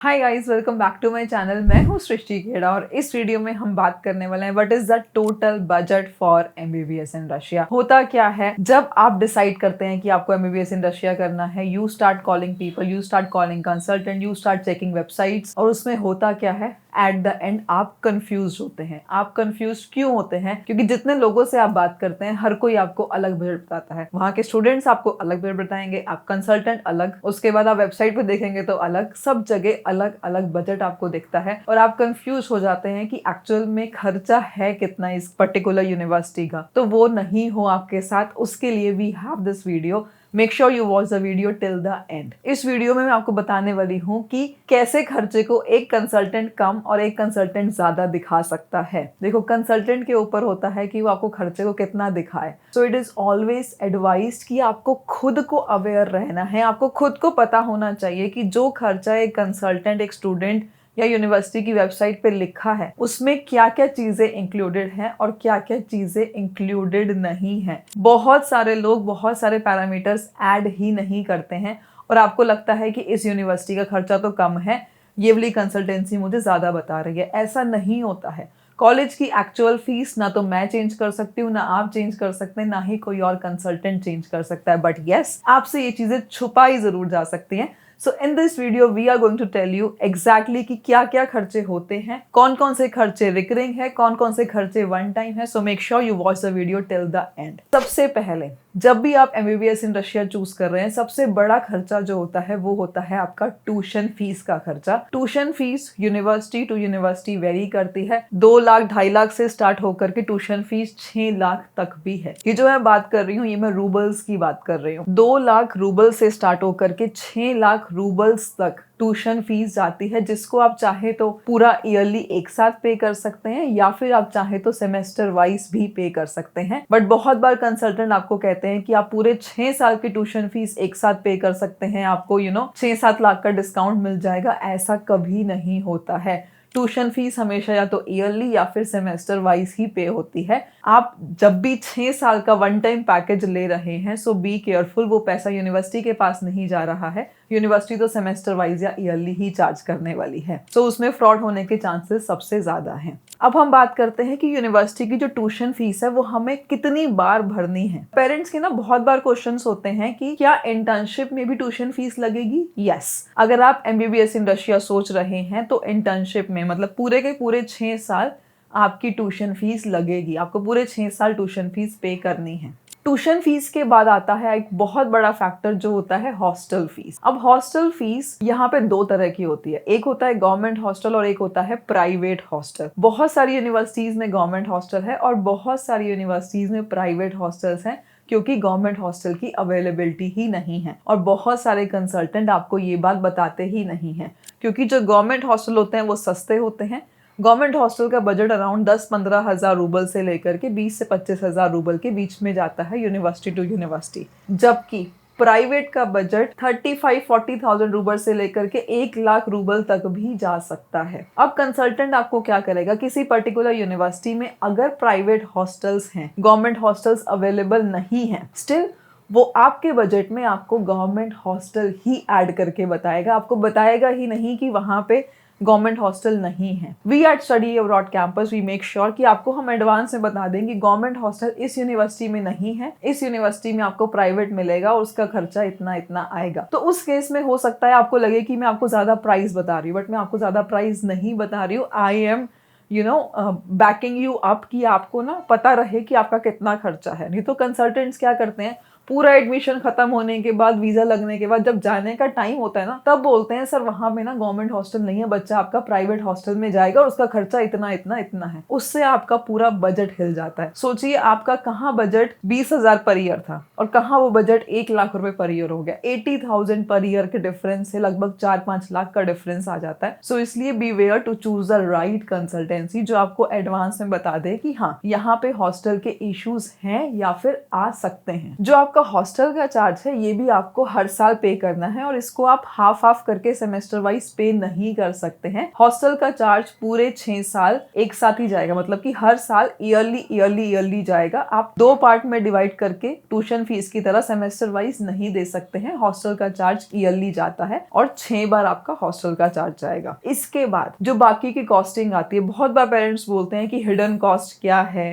Hi guys, welcome back to my channel. मैं हूँ सृष्टि खेड़ा और इस वीडियो में हम बात करने वाले हैं what is the total budget for MBBS in Russia. होता क्या है, जब आप डिसाइड करते हैं कि आपको एमबीबीएस इन रशिया करना है, you start calling people, you start calling consultant, you start checking websites. और उसमें होता क्या है, एट द एंड आप कंफ्यूज होते हैं। आप कंफ्यूज क्यों होते हैं? क्योंकि जितने लोगों से आप बात करते हैं, हर कोई आपको अलग बजट बताता है। वहाँ के स्टूडेंट्स आपको अलग बजट बताएंगे, आप कंसल्टेंट अलग, उसके बाद आप वेबसाइट पे देखेंगे तो अलग, सब जगह अलग अलग बजट आपको दिखता है और आप कंफ्यूज हो जाते हैं कि एक्चुअल में खर्चा है कितना इस पर्टिकुलर यूनिवर्सिटी का। तो वो नहीं हो आपके साथ, उसके लिए we have this video. Make sure you watch the video till the end. इस वीडियो में मैं आपको बताने वाली हूँ कि कैसे खर्चे को एक कंसल्टेंट कम और एक कंसल्टेंट ज्यादा दिखा सकता है। देखो, कंसल्टेंट के ऊपर होता है कि वो आपको खर्चे को कितना दिखाए। So it is always advised कि आपको खुद को अवेयर रहना है, आपको खुद को पता होना चाहिए कि जो खर्चा एक कंसल्टेंट, एक स्टूडेंट या यूनिवर्सिटी की वेबसाइट पे लिखा है उसमें क्या क्या चीजें इंक्लूडेड हैं और क्या क्या चीजें इंक्लूडेड नहीं है। बहुत सारे लोग बहुत सारे पैरामीटर्स ऐड ही नहीं करते हैं और आपको लगता है कि इस यूनिवर्सिटी का खर्चा तो कम है, ये वाली कंसल्टेंसी मुझे ज्यादा बता रही है। ऐसा नहीं होता है। कॉलेज की एक्चुअल फीस ना तो मैं चेंज कर सकती हूँ, ना आप चेंज कर सकते हैं, ना ही कोई और कंसल्टेंट चेंज कर सकता है। बट यस, आपसे ये चीजें छुपाई जरूर जा सकती हैं। So in this video we are going to tell you exactly कि क्या क्या खर्चे होते हैं, कौन कौन से खर्चे रिकरिंग है, कौन कौन से खर्चे वन टाइम है। सो make sure you watch the video till the and. सबसे पहले, जब भी आप एमबीबीएस इन रशिया चूज कर रहे हैं, सबसे बड़ा खर्चा जो होता है वो होता है आपका ट्यूशन फीस का खर्चा। Tuition fees university to university very करती है। 2 लाख 2.5 लाख से स्टार्ट होकर के ट्यूशन फीस 6 लाख तक भी है। ये जो मैं बात कर रही हूँ, ये मैं रूबल्स की बात कर रही हूँ। 2 लाख रूबल से स्टार्ट होकर के 6 लाख रूबल्स तक ट्यूशन फीस जाती है, जिसको आप चाहे तो पूरा ईयरली एक साथ पे कर सकते हैं या फिर आप चाहे तो सेमेस्टर वाइज भी पे कर सकते हैं। बट बहुत बार कंसल्टेंट आपको कहते हैं कि आप पूरे 6 साल की ट्यूशन फीस एक साथ पे कर सकते हैं, आपको 6-7 लाख का डिस्काउंट मिल जाएगा। ऐसा कभी नहीं होता है। ट्यूशन फीस हमेशा या तो ईयरली या फिर सेमेस्टर वाइज ही पे होती है। आप जब भी 6 साल का वन टाइम पैकेज ले रहे हैं, सो बी केयरफुल, वो पैसा यूनिवर्सिटी के पास नहीं जा रहा है। यूनिवर्सिटी तो सेमेस्टर वाइज या ईयरली ही चार्ज करने वाली है, तो उसमें फ्रॉड होने के चांसेस सबसे ज्यादा हैं। अब हम बात करते हैं कि यूनिवर्सिटी की जो ट्यूशन फीस है वो हमें कितनी बार भरनी है। पेरेंट्स के ना बहुत बार क्वेश्चंस होते हैं कि क्या इंटर्नशिप में भी ट्यूशन फीस लगेगी? यस, अगर आप एमबीबीएस इन रशिया सोच रहे हैं तो इंटर्नशिप में मतलब पूरे के पूरे 6 साल आपकी ट्यूशन फीस लगेगी। आपको पूरे 6 साल ट्यूशन फीस पे करनी है। ट्यूशन फीस के बाद आता है एक बहुत बड़ा फैक्टर जो होता है हॉस्टल फीस। अब हॉस्टल फीस यहाँ पे 2 तरह की होती है, एक होता है गवर्नमेंट हॉस्टल और एक होता है प्राइवेट हॉस्टल। बहुत सारी यूनिवर्सिटीज में गवर्नमेंट हॉस्टल है और बहुत सारी यूनिवर्सिटीज में प्राइवेट हॉस्टल्स हैं, क्योंकि गवर्नमेंट हॉस्टल की अवेलेबिलिटी ही नहीं है। और बहुत सारे कंसल्टेंट आपको ये बात बताते ही नहीं है, क्योंकि जो गवर्नमेंट हॉस्टल होते हैं वो सस्ते होते हैं। गवर्नमेंट हॉस्टल का बजट अराउंड 10-15 हजार रूबल से लेकर के 20 से 25 हजार रूबल के बीच में जाता है यूनिवर्सिटी टू यूनिवर्सिटी, जबकि प्राइवेट का बजट 35-40,000 रूबल से लेकर के 1 लाख रूबल तक भी जा सकता है। अब कंसल्टेंट आपको क्या करेगा, किसी पर्टिकुलर यूनिवर्सिटी में अगर प्राइवेट हॉस्टल्स हैं, गवर्नमेंट हॉस्टल्स अवेलेबल नहीं है, स्टिल वो आपके बजट में आपको गवर्नमेंट हॉस्टल ही ऐड करके बताएगा। आपको बताएगा ही नहीं कि वहां पे गवर्नमेंट हॉस्टल नहीं है। We at study abroad campus we make sure कि आपको हम एडवांस में बता देंगे गवर्नमेंट हॉस्टल इस यूनिवर्सिटी में नहीं है, इस यूनिवर्सिटी में आपको प्राइवेट मिलेगा और उसका खर्चा इतना इतना आएगा। तो उस केस में हो सकता है आपको लगे कि मैं आपको ज्यादा प्राइस बता रही हूँ, बट मैं आपको ज्यादा प्राइस नहीं बता रही हूँ। I am backing you up कि आपको ना पता रहे कि आपका कितना खर्चा है। नहीं तो कंसल्टेंट्स क्या करते हैं, पूरा एडमिशन खत्म होने के बाद, वीजा लगने के बाद, जब जाने का टाइम होता है ना, तब बोलते हैं सर वहां पे ना गवर्नमेंट हॉस्टल नहीं है, बच्चा आपका प्राइवेट हॉस्टल में जाएगा और उसका खर्चा इतना इतना इतना है। उससे आपका पूरा बजट हिल जाता है। सोचिए, आपका कहाँ बजट 20,000 पर ईयर था और कहाँ वो बजट 1 लाख रुपए पर ईयर हो गया। 80,000 पर ईयर के डिफरेंस से लगभग 4-5 लाख का डिफरेंस आ जाता है। सो इसलिए be aware to choose the right consultancy जो आपको एडवांस में बता दे कि हाँ, यहाँ पे हॉस्टल के इश्यूज हैं या फिर आ सकते हैं। जो आपका आपका हॉस्टल का चार्ज है ये भी आपको हर साल पे करना है और इसको आप हाफ करके सेमेस्टर वाइज पे नहीं कर सकते हैं। हॉस्टल का चार्ज पूरे 6 साल एक साथ ही जाएगा, मतलब कि हर साल ईयरली जाएगा। आप 2 पार्ट में डिवाइड करके ट्यूशन फीस की तरह सेमेस्टर वाइज नहीं दे सकते हैं। हॉस्टल का चार्ज ईयरली जाता है और 6 बार आपका हॉस्टल का चार्ज जाएगा। इसके बाद जो बाकी की कॉस्टिंग आती है, बहुत बार पेरेंट्स बोलते हैं कि हिडन कॉस्ट क्या है,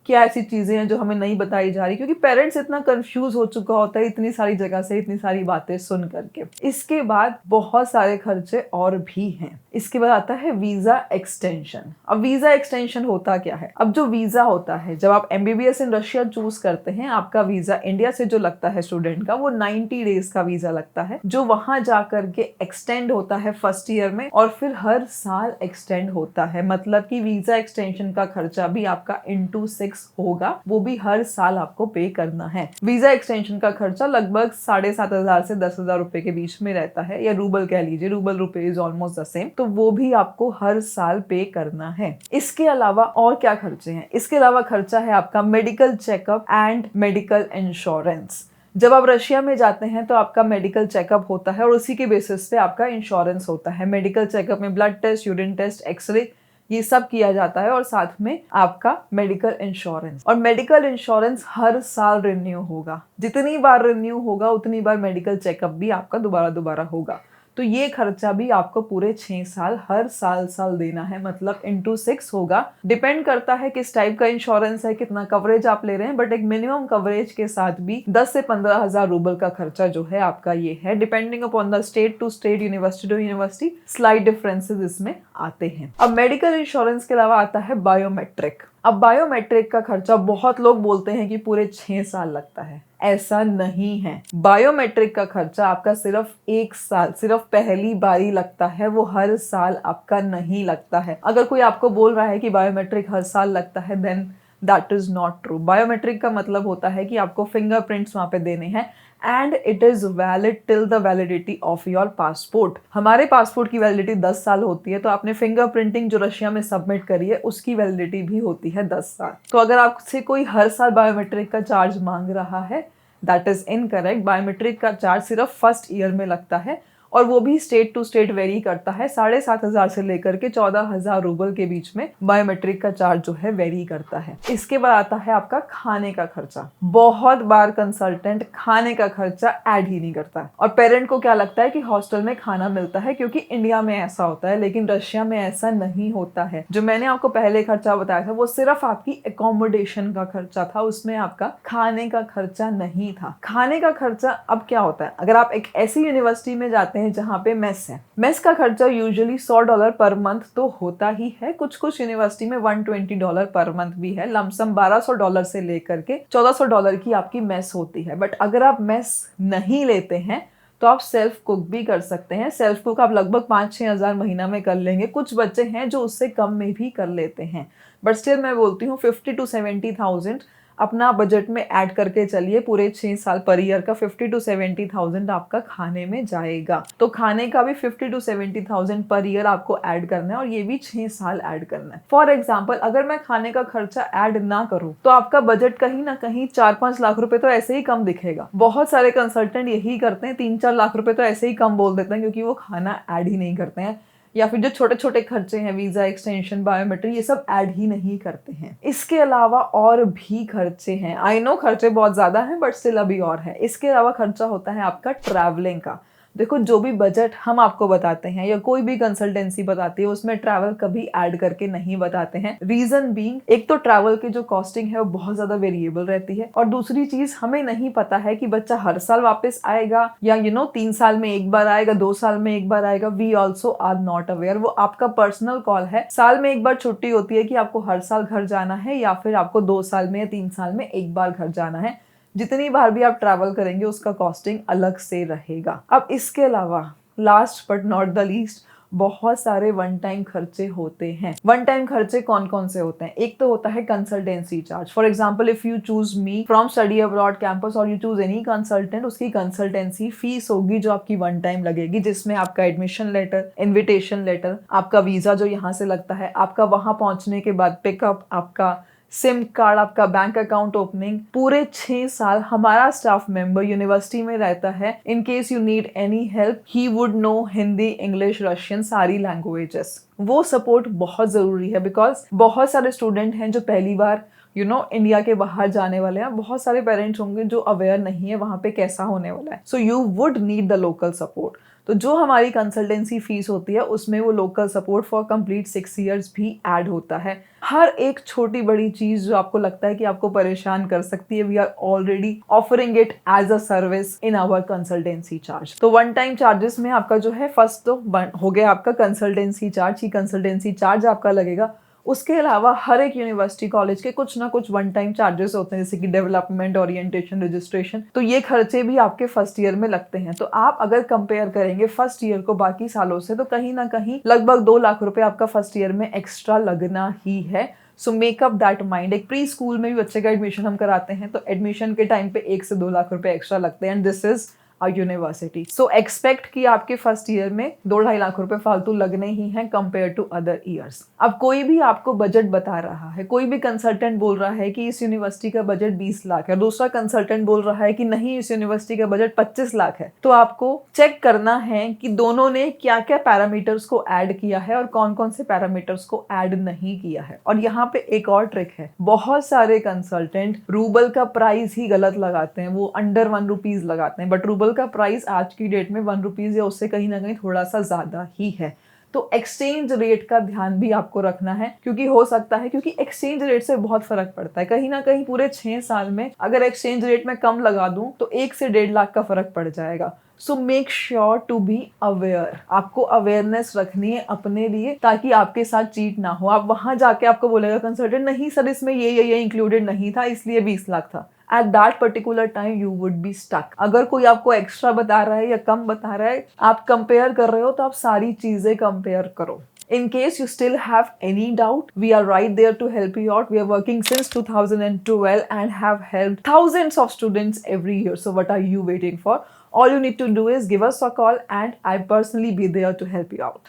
क्या ऐसी चीजें हैं जो हमें नहीं बताई जा रही, क्योंकि पेरेंट्स इतना कंफ्यूज हो चुका होता है इतनी सारी जगह से इतनी सारी बातें सुन करके। इसके बाद बहुत सारे खर्चे और भी हैं। इसके बाद आता है वीजा एक्सटेंशन। अब वीजा एक्सटेंशन होता क्या है? अब जो वीजा होता है, जब आप एमबीबीएस इन रशिया चूज करते हैं, आपका वीजा इंडिया से जो लगता है स्टूडेंट का, वो 90 डेज का वीजा लगता है, जो वहां जाकर के एक्सटेंड होता है फर्स्ट ईयर में और फिर हर साल एक्सटेंड होता है। मतलब कि वीजा एक्सटेंशन का खर्चा भी आपका into 6 होगा, वो भी हर साल आपको पे करना है। वीजा एक्सटेंशन का खर्चा लगभग 7,500 से 10,000 रुपए के बीच में रहता है, या रूबल कह लीजिए, रूबल रुपए इज ऑलमोस्ट द सेम। तो वो भी आपको हर साल पे करना है। इसके अलावा और क्या खर्चे हैं? इसके अलावा खर्चा है आपका medical checkup and medical insurance. जब आप रशिया में जाते हैं तो आपका मेडिकल चेकअप होता है और उसी के बेसिस पे आपका इंश्योरेंस होता है। मेडिकल चेकअप में blood test, urine test, x ray, ये सब किया जाता है और साथ में आपका मेडिकल इंश्योरेंस। और मेडिकल इंश्योरेंस हर साल रिन्यू होगा। जितनी बार रिन्यू होगा उतनी बार मेडिकल चेकअप भी आपका दोबारा होगा। तो ये खर्चा भी आपको पूरे 6 साल हर साल देना है, मतलब into 6 होगा। डिपेंड करता है किस टाइप का इंश्योरेंस है, कितना कवरेज आप ले रहे हैं, बट एक मिनिमम कवरेज के साथ भी 10 से 15,000 रूबल का खर्चा जो है आपका ये है। Depending upon the state to state, university to university, slight differences इसमें आते हैं। अब मेडिकल इंश्योरेंस के अलावा आता है बायोमेट्रिक। अब बायोमेट्रिक का खर्चा बहुत लोग बोलते हैं कि पूरे 6 साल लगता है, ऐसा नहीं है। बायोमेट्रिक का खर्चा आपका सिर्फ 1 साल, सिर्फ पहली बारी लगता है, वो हर साल आपका नहीं लगता है। अगर कोई आपको बोल रहा है कि बायोमेट्रिक हर साल लगता है, then that is not true. Biometric का मतलब होता है कि आपको फिंगरप्रिंट्स वहां पे देने हैं and it is valid till the validity of your passport. हमारे पासपोर्ट की वैलिडिटी 10 साल होती है, तो आपने फिंगरप्रिंटिंग जो रशिया में सबमिट करी है उसकी वैलिडिटी भी होती है 10 साल। तो अगर आपसे कोई हर साल बायोमेट्रिक का चार्ज मांग रहा है, दैट इज इनकरेक्ट। बायोमेट्रिक का चार्ज सिर्फ फर्स्ट ईयर में लगता है और वो भी स्टेट टू स्टेट वेरी करता है। 7,500 से लेकर के 14,000 रूबल के बीच में बायोमेट्रिक का चार्ज जो है वेरी करता है। इसके बाद आता है आपका खाने का खर्चा। बहुत बार कंसल्टेंट खाने का खर्चा ऐड ही नहीं करता है और पेरेंट को क्या लगता है कि हॉस्टल में खाना मिलता है, क्योंकि इंडिया में ऐसा होता है, लेकिन रशिया में ऐसा नहीं होता है। जो मैंने आपको पहले खर्चा बताया था वो सिर्फ आपकी एकोमोडेशन का खर्चा था, उसमें आपका खाने का खर्चा नहीं था। खाने का खर्चा अब क्या होता है, अगर आप एक ऐसी यूनिवर्सिटी में जाते हैं जहां पे मेस है, मेस का खर्चा यूजुअली $100 पर मंथ तो होता ही है। कुछ यूनिवर्सिटी में $120 पर मंथ भी है। लमसम $1,200 से लेकर के $1,400 की आपकी मेस होती है। बट अगर आप मेस नहीं लेते हैं तो आप सेल्फ कुक भी कर सकते हैं। सेल्फ कुक आप लगभग 5-6 हज़ार महीना में कर लेंगे। कुछ बच्चे हैं जो उससे कम में भी कर लेते हैं, बट स्टिल मैं बोलती हूँ 50 to 70,000 अपना बजट में ऐड करके चलिए। पूरे 6 साल पर ईयर का 50 to 70,000 आपका खाने में जाएगा। तो खाने का भी 50 to 70,000 पर ईयर आपको ऐड करना है और ये भी 6 साल ऐड करना है। फॉर एग्जाम्पल, अगर मैं खाने का खर्चा ऐड ना करूं तो आपका बजट कहीं ना कहीं 4-5 लाख रुपए तो ऐसे ही कम दिखेगा। बहुत सारे कंसल्टेंट यही करते हैं, 3-4 लाख रुपए तो ऐसे ही कम बोल देते हैं, क्योंकि वो खाना ऐड ही नहीं करते हैं, या फिर जो छोटे छोटे खर्चे हैं, वीजा एक्सटेंशन, बायोमेट्रिक, ये सब ऐड ही नहीं करते हैं। इसके अलावा और भी खर्चे हैं। आई नो खर्चे बहुत ज्यादा हैं, बट स्टिल अभी और है। इसके अलावा खर्चा होता है आपका ट्रैवलिंग का। देखो, जो भी बजट हम आपको बताते हैं या कोई भी कंसल्टेंसी बताती है, उसमें ट्रैवल कभी ऐड करके नहीं बताते हैं। रीजन बीइंग, एक तो ट्रैवल की जो कॉस्टिंग है वो बहुत ज्यादा वेरिएबल रहती है, और दूसरी चीज, हमें नहीं पता है कि बच्चा हर साल वापस आएगा या 3 साल में एक बार आएगा, 2 साल में एक बार आएगा। We also are not aware. वो आपका पर्सनल कॉल है। साल में एक बार छुट्टी होती है कि आपको हर साल घर जाना है, या फिर आपको 2 साल में या 3 साल में एक बार घर जाना है। जितनी बार भी आप ट्रैवल करेंगे उसका कॉस्टिंग अलग से रहेगा। अब इसके अलावा last but not the least, बहुत सारे वन टाइम खर्चे होते हैं। वन टाइम खर्चे कौन कौन से होते हैं? एक तो होता है consultancy charge. For example, if you choose me from study abroad campus और यू चूज एनी कंसल्टेंट, उसकी कंसल्टेंसी फीस होगी जो आपकी वन टाइम लगेगी, जिसमें आपका एडमिशन लेटर, इन्विटेशन लेटर, आपका वीजा जो यहाँ से लगता है, आपका वहां पहुंचने के बाद पिकअप, आपका सिम कार्ड, आपका बैंक अकाउंट ओपनिंग, पूरे 6 साल हमारा स्टाफ मेंबर यूनिवर्सिटी में रहता है। In case you need any help, he would know Hindi, English, Russian, सारी लैंग्वेजेस। वो सपोर्ट बहुत ज़रूरी है बिकॉज बहुत सारे स्टूडेंट हैं जो पहली बार इंडिया के बाहर जाने वाले हैं। बहुत सारे पेरेंट्स होंगे जो अवेयर नहीं है वहाँ पे कैसा होने वाला है। So you would need the local support. तो जो हमारी कंसल्टेंसी फीस होती है उसमें वो local support for complete 6 years भी ऐड होता है। हर एक छोटी बड़ी चीज जो आपको लगता है कि आपको परेशान कर सकती है, we are already offering it as a service in our consultancy charge. तो वन टाइम चार्जेस में आपका जो है फर्स्ट तो हो गया आपका कंसल्टेंसी चार्ज ही कंसल्टेंसी चार्ज आपका लगेगा। उसके अलावा हर एक यूनिवर्सिटी कॉलेज के कुछ ना कुछ वन टाइम चार्जेस होते हैं, जैसे कि डेवलपमेंट, ओरिएंटेशन, रजिस्ट्रेशन। तो ये खर्चे भी आपके फर्स्ट ईयर में लगते हैं। तो आप अगर कंपेयर करेंगे फर्स्ट ईयर को बाकी सालों से तो कहीं ना कहीं लगभग 2 लाख रुपए आपका फर्स्ट ईयर में एक्स्ट्रा लगना ही है। So make up that mind. एक प्री स्कूल में भी बच्चे का एडमिशन हम कराते हैं तो एडमिशन के टाइम पे 1 से 2 लाख रुपए एक्स्ट्रा लगते हैं and this is university. So expect कि आपके फर्स्ट ईयर में 2-2.5 लाख रुपए फालतू लगने ही हैं कंपेयर टू अदर ईयर्स। अब कोई भी आपको बजट बता रहा है, कोई भी कंसल्टेंट बोल रहा है कि इस यूनिवर्सिटी का बजट 20 लाख है, दूसरा कंसल्टेंट बोल रहा है कि नहीं इस यूनिवर्सिटी का बजट 25 लाख है, तो आपको चेक करना है कि दोनों ने क्या क्या पैरामीटर्स को ऐड किया है और कौन कौन से पैरामीटर्स को ऐड नहीं किया है। और यहाँ पे एक और ट्रिक है, बहुत सारे कंसल्टेंट रूबल का प्राइस ही गलत लगाते हैं, वो अंडर 1 रुपीज लगाते हैं, बट रूबल का प्राइस आज की डेट में 1 रुपीज या उससे कहीं ना कहीं थोड़ा सा ज्यादा ही है। तो एक्सचेंज रेट का ध्यान भी आपको रखना है, क्योंकि हो सकता है, क्योंकि एक्सचेंज रेट से बहुत फर्क पड़ता है। कहीं ना कहीं पूरे 6 साल में अगर एक्सचेंज रेट में कम लगा दूं तो 1 से 1.5 लाख का फर्क पड़ जाएगा। So make sure to be aware. आपको अवेयरनेस रखनी है अपने लिए ताकि आपके साथ चीट ना हो। आप वहां जाके आपको बोलेगा कंसल्टेंट नहीं सर इसमें ये इंक्लूडेड नहीं था इसलिए 20 लाख था। At that particular time you would be stuck. अगर कोई आपको एक्स्ट्रा बता रहा है या कम बता रहा है, आप कंपेयर कर रहे हो तो आप सारी चीजें कंपेयर करो। In case you still have any doubt, we are right there to help you out. We are working since 2012 and have helped thousands of students every year. So what are you waiting for? All you need to do is give us a call and I personally be there to help you out.